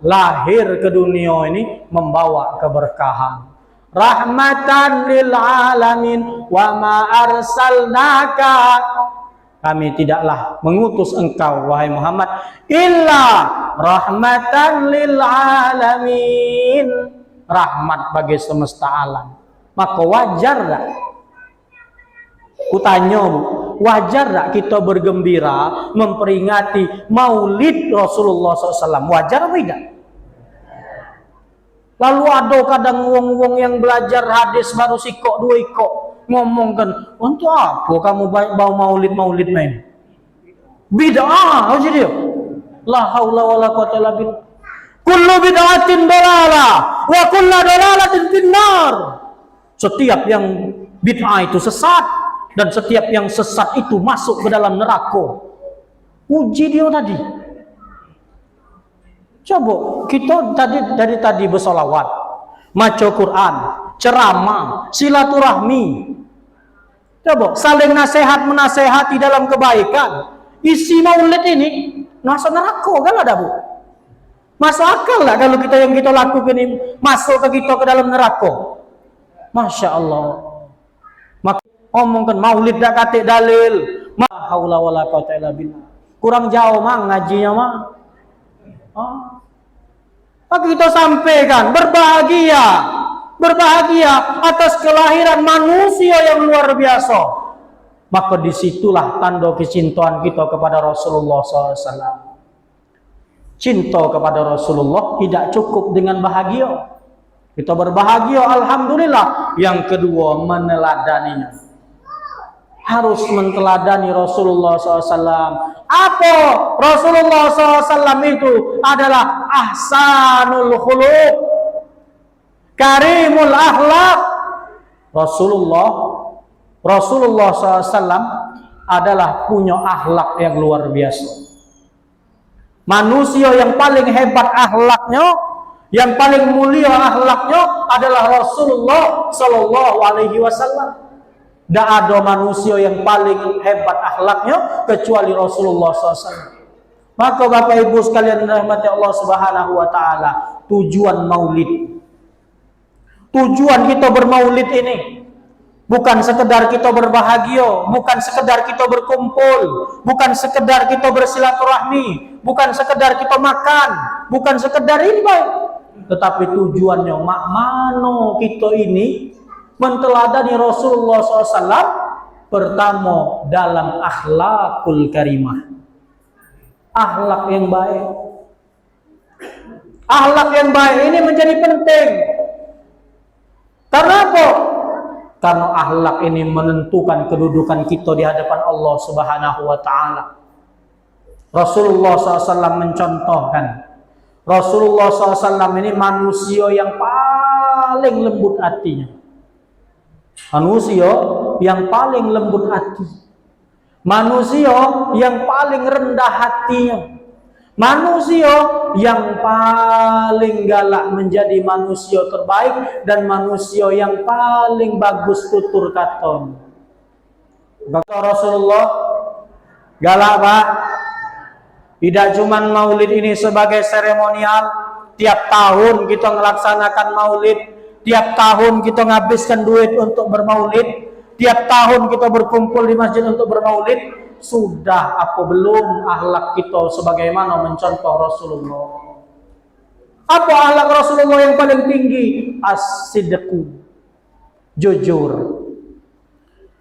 lahir ke dunia ini membawa keberkahan. Rahmatan lil alamin wa ma arsalnaka. Kami tidaklah mengutus engkau wahai Muhammad illa rahmatan lil alamin. Rahmat bagi semesta alam. Maka wajar tak? Kutanya Bu, wajar tak kita bergembira memperingati maulid Rasulullah SAW? Wajar apa tidak? Lalu ada kadang wong-wong yang belajar hadis baru sikok 2 ikok ngomongkan, untuk apa kamu bau maulid main? Bid'ah aja dia. La haula wala quwata illa billah. Kullu bid'atin dalalah wa kullu dalalatin finnar. Setiap yang bid'ah itu sesat, dan setiap yang sesat itu masuk ke dalam neraka. Uji dia tadi. Coba kita dari tadi bersolawat, maca Quran, ceramah, silaturahmi. Coba saling nasihat menasehati dalam kebaikan. Isi maulid ini masuk neraka kan ada bu? Masuk akal lah kalau kita yang kita lakukan ini masuk ke kita ke dalam neraka. Masya Allah. Maka omongkan maulid dak katik dalil. Ma haula wala quwata illa billah. Kurang jauh mah ngajinya mah. Maka kita sampaikan berbahagia atas kelahiran manusia yang luar biasa. Maka disitulah tanda kecintaan kita kepada Rasulullah SAW. Cinta kepada Rasulullah tidak cukup dengan bahagia. Kita berbahagia, alhamdulillah. Yang kedua, meneladaninya. Harus menteladani Rasulullah SAW. Apa Rasulullah SAW itu adalah ahsanul khuluq, karimul akhlak. Rasulullah SAW adalah punya akhlak yang luar biasa. Manusia yang paling hebat akhlaknya, yang paling mulia akhlaknya adalah Rasulullah Sallallahu Alaihi Wasallam. Tidak ada manusia yang paling hebat akhlaknya kecuali Rasulullah SAW. Maka Bapak Ibu sekalian rahmati Allah Subhanahu Wa Taala, tujuan maulid, tujuan kita bermaulid ini bukan sekedar kita berbahagia, bukan sekedar kita berkumpul, bukan sekedar kita bersilaturahmi, bukan sekedar kita makan, bukan sekedar ini baik. Tetapi tujuannya mano kita ini menteladani Rasulullah SAW. Pertama dalam akhlakul karimah, akhlak yang baik. Akhlak yang baik ini menjadi penting. Karena apa? Karena akhlak ini menentukan kedudukan kita di hadapan Allah Subhanahu Wa Taala. Rasulullah SAW mencontohkan, Rasulullah SAW ini manusia yang paling lembut hatinya. Manusia yang paling lembut hati. Manusia yang paling rendah hatinya. Manusia yang paling galak menjadi manusia terbaik dan manusia yang paling bagus tutur kata. Kata Rasulullah galak Pak. Tidak cuma maulid ini sebagai seremonial, tiap tahun kita melaksanakan maulid, tiap tahun kita ngabiskan duit untuk bermaulid, tiap tahun kita berkumpul di masjid untuk bermaulid. Sudah apa belum akhlak kita sebagaimana mencontoh Rasulullah? Apa akhlak Rasulullah yang paling tinggi? As-sidqu, jujur.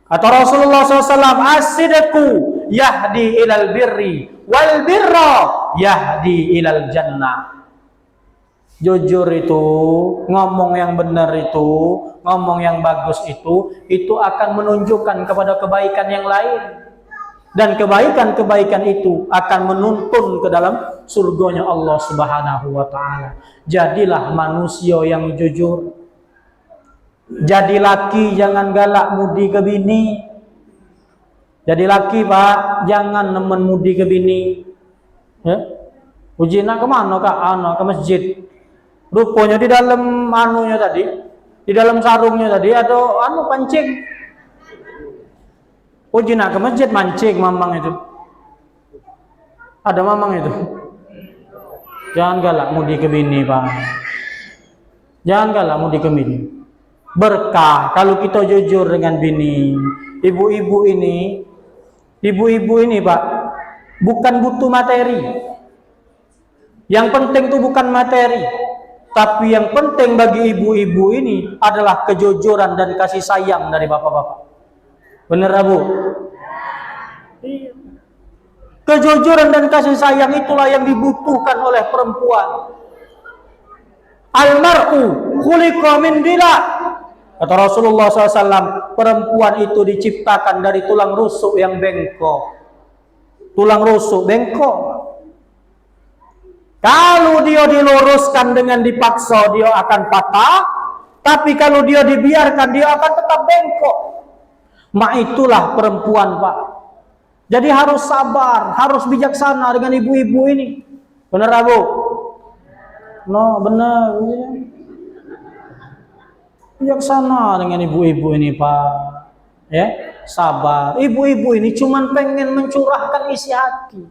Kata Rasulullah SAW, as-sidqu yahdi ilal birri wal birra yahdi ilal jannah. Jujur itu, ngomong yang benar itu, ngomong yang bagus itu akan menunjukkan kepada kebaikan yang lain. Dan kebaikan-kebaikan itu akan menuntun ke dalam surganya Allah Subhanahu Wa Taala. Jadilah manusia yang jujur. Jadi laki jangan galak mudi ke bini. Jadi laki Pak, jangan nemen mudi ke bini. Ya? Uji nak kemana Kak? Ke masjid. Rupanya di dalam anunya tadi, di dalam sarungnya tadi ada pancing. Uji nak ke masjid mancing mamang itu. Ada mamang itu. Jangan galak mudi ke bini Pak. Jangan galak mudi ke bini. Berkah kalau kita jujur dengan bini. Ibu-ibu ini Pak, bukan butuh materi. Yang penting itu bukan materi, tapi yang penting bagi ibu-ibu ini adalah kejujuran dan kasih sayang dari bapak-bapak. Benar Bu? Iya. Kejujuran dan kasih sayang itulah yang dibutuhkan oleh perempuan. Al-mar'u khuliqa min dila. Kata Rasulullah SAW, perempuan itu diciptakan dari tulang rusuk yang bengkok. Tulang rusuk bengkok. Kalau dia diluruskan dengan dipaksa, dia akan patah. Tapi kalau dia dibiarkan, dia akan tetap bengkok. Itulah perempuan Pak. Jadi harus sabar, harus bijaksana dengan ibu-ibu ini. Benar Bu? No, benar. Bijaksana dengan ibu-ibu ini, Pak. Ya, sabar. Ibu-ibu ini cuman pengen mencurahkan isi hati.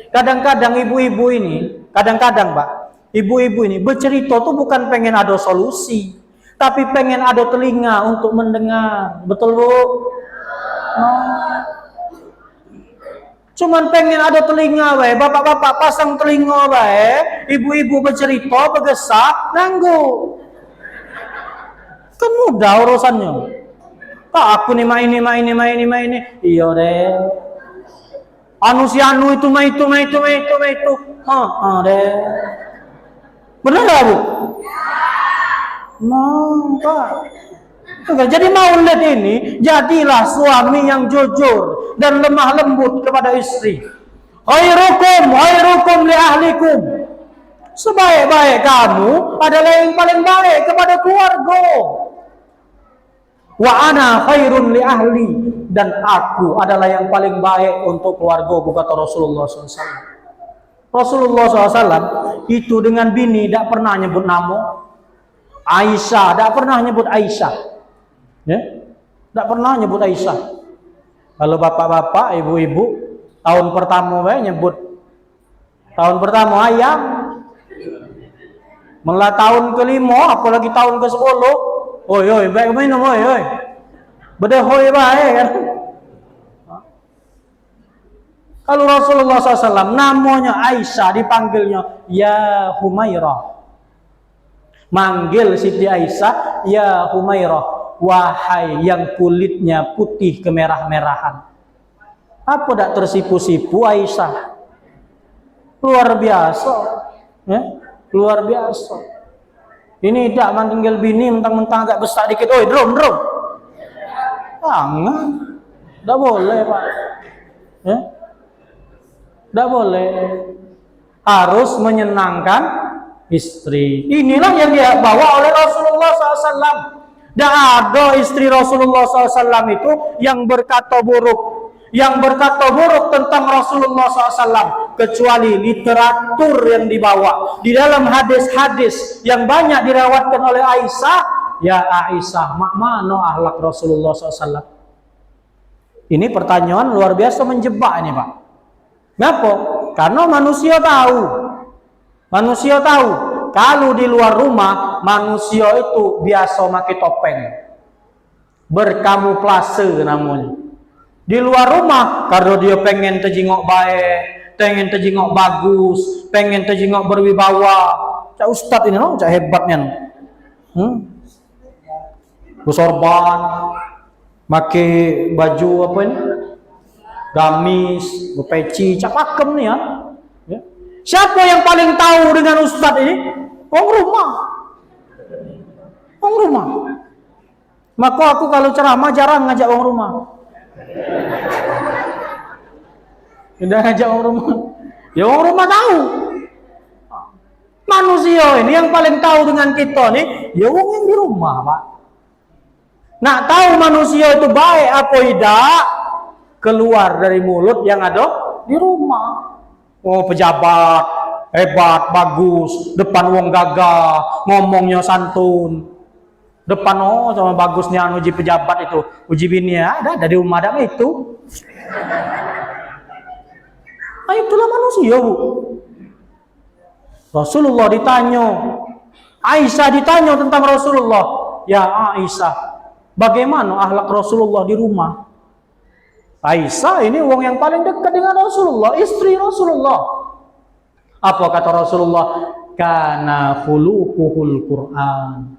Kadang-kadang ibu-ibu ini, kadang-kadang, Pak, ibu-ibu ini bercerita tuh bukan pengen ada solusi, tapi pengen ada telinga untuk mendengar. Betul, Bu? Cuman pengen ada telinga, we. Bapak-bapak pasang telinga, we. Ibu-ibu bercerita, bergesak, nanggu. Kan mudah urusannya. Pak, aku nih main ini. Iya deh. Anu si anu itu mah itu. Deh. Benar gak, Bu? Nah, Pak. Jadi maulid ini, jadilah suami yang jujur dan lemah lembut kepada istri. Khairukum li ahlikum. Sebaik-baik kamu adalah yang paling baik kepada keluarga. Wa ana khairun li ahli, dan aku adalah yang paling baik untuk keluarga, kata Rasulullah SAW. Rasulullah SAW itu dengan bini tidak pernah nyebut nama. Aisyah tidak pernah nyebut Aisyah. Ya, tidak pernah nyebut Aisyah. Kalau bapak-bapak, ibu-ibu, tahun pertama nyebut tahun pertama ayam. Malah tahun kelima, apalagi tahun ke-10, oi, baik minum, oi. Beda hoi baik kan. Kalau Rasulullah SAW namanya Aisyah, dipanggilnya ya Humairah. Manggil Siti Aisyah ya Humairah. Wahai yang kulitnya putih kemerah-merahan. Apa tak tersipu-sipu Aisyah? Luar biasa. Ya? Luar biasa. Ini tidak manggil bini mentang-mentang agak besar dikit. Oi, drum. Jangan. Tidak boleh, Pak. Ya? Tidak boleh. Harus menyenangkan istri. Inilah yang dia bawa oleh Rasulullah SAW. Tidak ada istri Rasulullah SAW itu yang berkata buruk. Yang berkata buruk tentang Rasulullah SAW. Kecuali literatur yang dibawa. Di dalam hadis-hadis yang banyak dirawatkan oleh Aisyah. Ya Aisyah, mana akhlak Rasulullah SAW? Ini pertanyaan luar biasa menjebak ini, Pak. Kenapa? Karena manusia tahu. Manusia tahu. Kalau di luar rumah, manusia itu biasa pakai topeng. Berkamuflase namanya. Di luar rumah, karena dia pengen terjengok baik, pengen terjengok bagus, pengen terjengok berwibawa. Cak ustad ini loh, cak hebatnya. Bersorban, pakai baju apa ini? Gamis, berpeci, cak pakem nih ya. Siapa yang paling tahu dengan ustad ini? Orang rumah. Maka aku kalau ceramah jarang ngajak orang rumah. Tidak ngajak orang rumah. Ya orang rumah tahu. Manusia ini yang paling tahu dengan kita nih, ya orang yang di rumah, Pak. Nak tahu manusia itu baik apa tidak, keluar dari mulut yang ada di rumah. Oh, pejabat hebat, bagus, depan wong gagah, ngomongnya santun. Depan sama bagusnya uji pejabat itu, uji bini ada di rumah ada itu. Nah, itulah manusia, Bu. Rasulullah ditanya, Aisyah ditanya tentang Rasulullah. Ya Aisyah, bagaimana akhlak Rasulullah di rumah? Aisyah ini wong yang paling dekat dengan Rasulullah, istri Rasulullah. Apa kata Rasulullah? Kana khuluquhul Quran.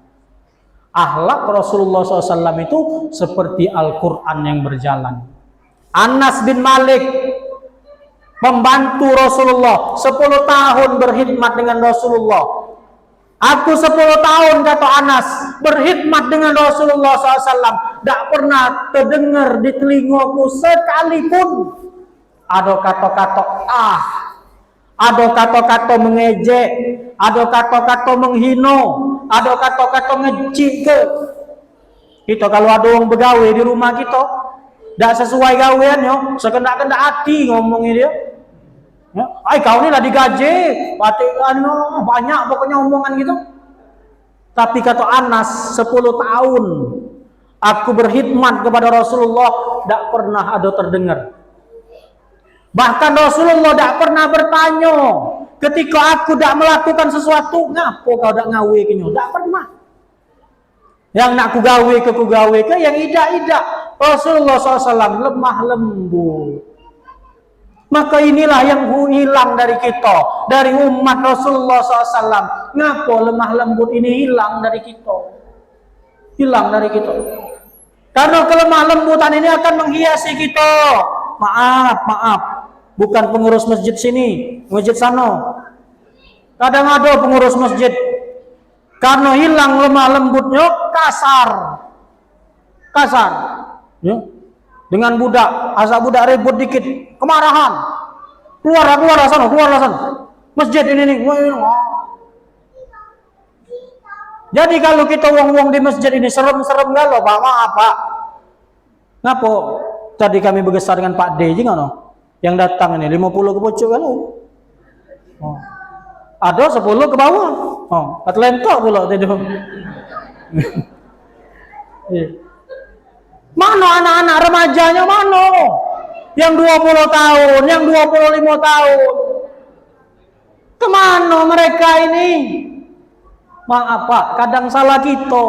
Akhlak Rasulullah SAW itu seperti Al-Quran yang berjalan. Anas bin Malik, pembantu Rasulullah, 10 tahun berkhidmat dengan Rasulullah. Aku 10 tahun, kata Anas, berkhidmat dengan Rasulullah SAW. Tidak pernah terdengar di telingaku sekalipun ada kata-kata ada kata-kata mengejek, ada kata-kata menghina, ada kata-kata ngecik ke. Kita kalau ada orang begawe di rumah kita, tidak sesuai gaweannya, sekendak-kendak hati ngomongin dia. Ya, ay kau ini lah digaji, banyak pokoknya omongan gitu. Tapi kata Anas, 10 tahun aku berkhidmat kepada Rasulullah, tidak pernah ada terdengar. Bahkan Rasulullah tidak pernah bertanya ketika aku tidak melakukan sesuatu, ngapo kau tidak ngawe kenyo? Tidak pernah. Yang nak kugawe ke yang idak. Rasulullah SAW lemah lembut. Maka inilah yang hilang dari kita, dari umat Rasulullah SAW. Ngapo lemah lembut ini hilang dari kita? Hilang dari kita. Karena kelemah lembutan ini akan menghiasi kita. Maaf. Bukan pengurus masjid sini, masjid sana. Kadang ada pengurus masjid, karena hilang lemah lembutnya, kasar. Ya. Dengan budak, asal budak ribut dikit, kemarahan. Keluar sana. Masjid ini nih. Jadi kalau kita wong-wong di masjid ini serem-serem galau, maaf Pak. Ngapo? Tadi kami bergesar dengan Pak D, jangan yang datang ini 50 ke pojok kan? Oh. Ada 10 ke bawah. Oh, atlentok pula tidur. Mana anak-anak remajanya mana? Yang 20 tahun, yang 25 tahun. Kemana mereka ini? Maaf Pak, kadang salah kita.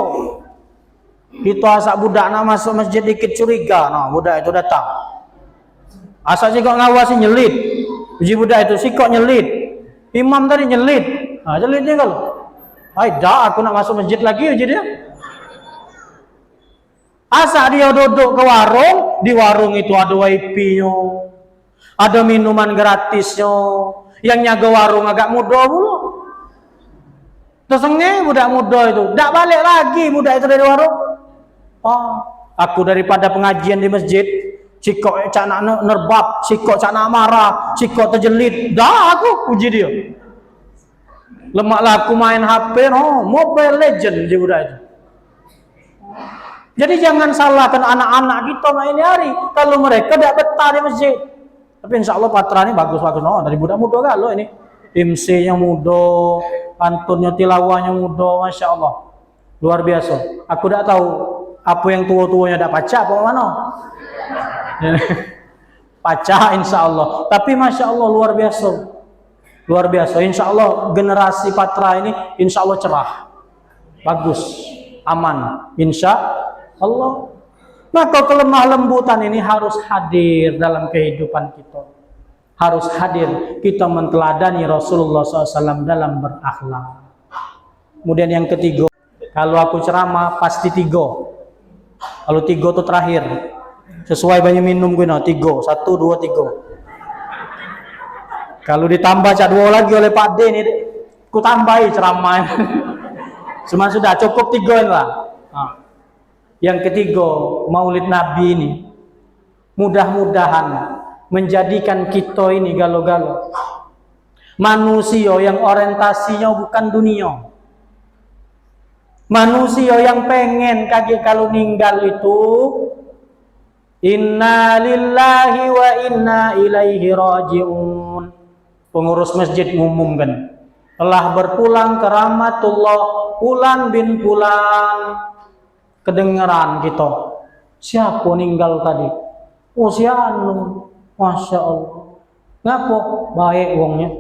Kita asak budak nak masuk masjid dikit curiga, nah budak itu datang. Asal sikok ngawasi nyelit. Uji budak itu sikok nyelit. Imam tadi nyelit. Nah, nyelitnya kalau. Hai, dah aku nak masuk masjid lagi uji dia. Asal dia duduk ke warung, di warung itu ada wifi-nya. Ada minuman gratisnya. Yang nyaga warung agak muda pula. Tersengih budak muda itu. Tak balik lagi budak itu dari warung. Oh, aku daripada pengajian di masjid, sikok cak nak nerbab, sikok cak nak marah, sikok terjelit, dah aku puji dia. Lemaklah aku main HP, Mobile Legend dia budak itu. Jadi jangan salahkan anak-anak kita main hari kalau mereka tidak betah di masjid. Tapi insya Allah patra ini bagus dari budak muda kalau ini MC-nya muda, pantunnya tilawahnya muda, masya Allah, luar biasa. Aku tidak tahu apa yang tua-tuanya tidak pacak apa mana. Pacak insya Allah. Tapi masya Allah luar biasa. Insya Allah generasi patra ini insya Allah cerah, bagus, aman, insya Allah. Maka kelemah lembutan ini harus hadir dalam kehidupan kita. Harus hadir kita menteladani Rasulullah SAW dalam berakhlak. Kemudian yang ketiga, kalau aku ceramah pasti 3. Kalau 3 itu terakhir. Sesuai banyak minum gue 3, 1, 2, 3. Kalau ditambah cak 2 lagi oleh Pak D ini, ku tambahi ceramah. Cuma sudah cukup 3 lah. Nah. Yang ketiga, Maulid Nabi ini mudah-mudahan menjadikan kita ini galau-galau. Manusia yang orientasinya bukan dunia. Manusia yang pengen kaki kalau meninggal itu inna lillahi wa inna ilaihi raji'un. Pengurus masjid ngumumkan telah berpulang ke rahmatullah Fulan bin Fulan. Kedengaran kita, siapa meninggal tadi? Oh si anu, masya Allah. Ngapo? Baik wongnya,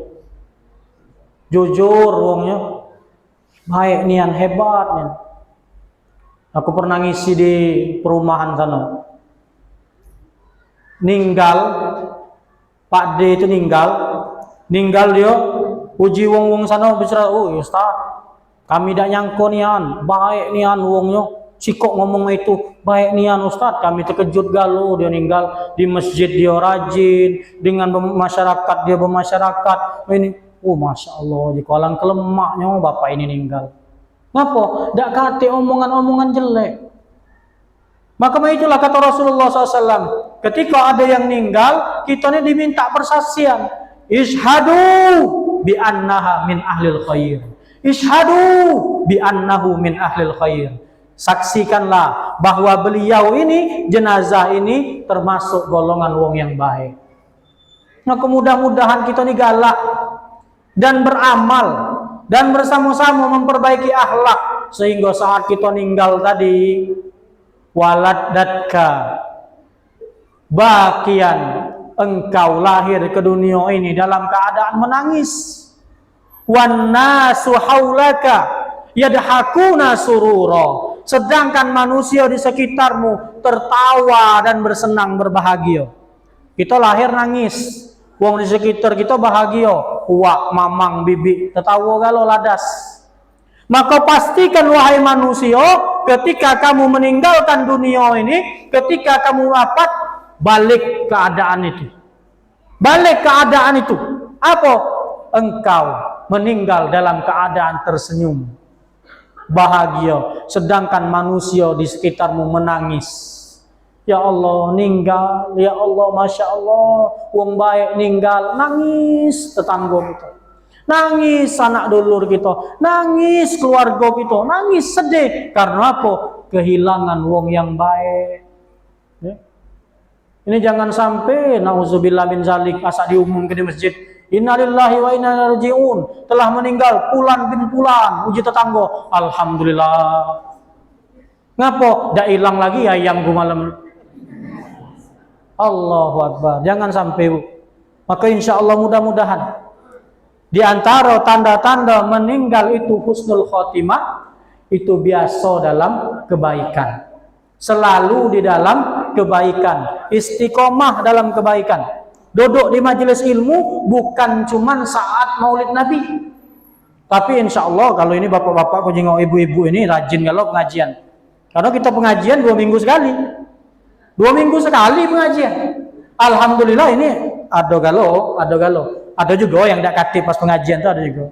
jujur wongnya, baik nian hebatnya. Aku pernah ngisi di perumahan sana. Ninggal, Pak D itu ninggal dia. Uji wong sana bicara, oh Ustaz, kami tidak nyangko nian, baik nian wongnya. Sikok ngomong itu baik nian Ustaz, kami terkejut galau dia ninggal di masjid, dia rajin dengan masyarakat, dia bermasyarakat ini. Oh masya Allah, di kolam kelemaknya bapak ini ninggal. Ngapa? Dak kate omongan-omongan jelek. Maka itulah kata Rasulullah SAW, ketika ada yang ninggal, kita ini diminta persaksian. Ishadu bi annaha min ahlil khair. Ishadu bi annahu min ahlil khair. Saksikanlah bahwa beliau ini, jenazah ini termasuk golongan wong yang baik. Nah, mudah-mudahan kita ini galak dan beramal dan bersama-sama memperbaiki akhlak sehingga saat kita ninggal tadi waladdatka bakian, engkau lahir ke dunia ini dalam keadaan menangis, wan nasu haulaka yadhakuna surura, sedangkan manusia di sekitarmu tertawa dan bersenang berbahagia. Kita lahir nangis, wong di sekitar kita bahagia, wak mamang bibi tertawa galau ladas. Maka pastikan wahai manusia, ketika kamu meninggalkan dunia ini, ketika kamu wafat, balik keadaan itu. Balik keadaan itu. Apa? Engkau meninggal dalam keadaan tersenyum, bahagia, sedangkan manusia di sekitarmu menangis. Ya Allah ninggal, ya Allah masya Allah, wong baik ninggal, nangis tetangga kita, nangis anak dulur kita, nangis keluarga kita, nangis sedih karena apa? Kehilangan wong yang baik. Ya. Ini jangan sampai nauzubillah min zalik asa diumumkan di masjid. Innalillahi wa inna ilaihi raji'un, telah meninggal Fulan bin Fulan, uji tetangga. Alhamdulillah. Ngapo? Dak hilang lagi ayam gua malam. Allahu Akbar. Jangan sampai. Maka insya Allah mudah-mudahan di antara tanda-tanda meninggal itu husnul khotimah, itu biasa dalam kebaikan. Selalu di dalam kebaikan, istiqomah dalam kebaikan. Duduk di majelis ilmu bukan cuman saat Maulid Nabi. Tapi insya Allah kalau ini bapak-bapak kujingau ibu-ibu ini rajin kalau pengajian. Karena kita pengajian 2 minggu sekali. 2 minggu sekali pengajian. Alhamdulillah ini ada galau. Ada juga yang tidak aktif pas pengajian itu ada juga.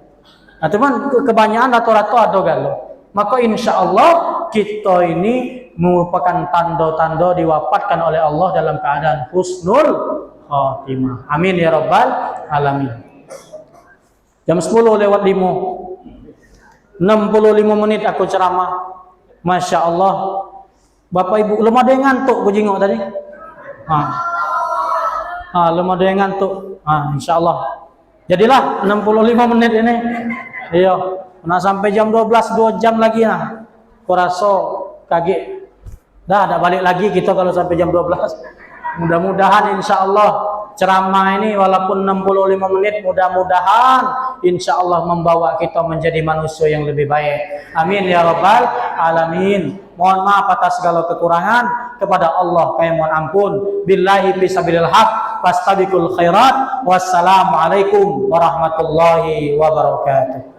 Nah, cuman kebanyakan rata-rata ada galau. Maka insya Allah kita ini merupakan tanda-tanda diwafatkan oleh Allah dalam keadaan husnul khotimah. Amin ya rabbal alamin. Jam 10 lewat 5. 65 menit aku ceramah. Masya Allah. Bapak ibu, lemah ada yang ngantuk ku jengok tadi. Lemah ada yang ngantuk. Insya Allah. Jadilah 65 menit ini. Iya. Nah sampai jam 12, 2 jam lagi nah. Kurasa kaget. Dah balik lagi kita kalau sampai jam 12. Mudah-mudahan insya Allah ceramah ini walaupun 65 menit, mudah-mudahan insya Allah membawa kita menjadi manusia yang lebih baik. Amin ya rabbal alamin. Mohon maaf atas segala kekurangan, kepada Allah kami mohon ampun. Billahi fisabilil haq fastabiqul khairat. Wassalamualaikum warahmatullahi wabarakatuh.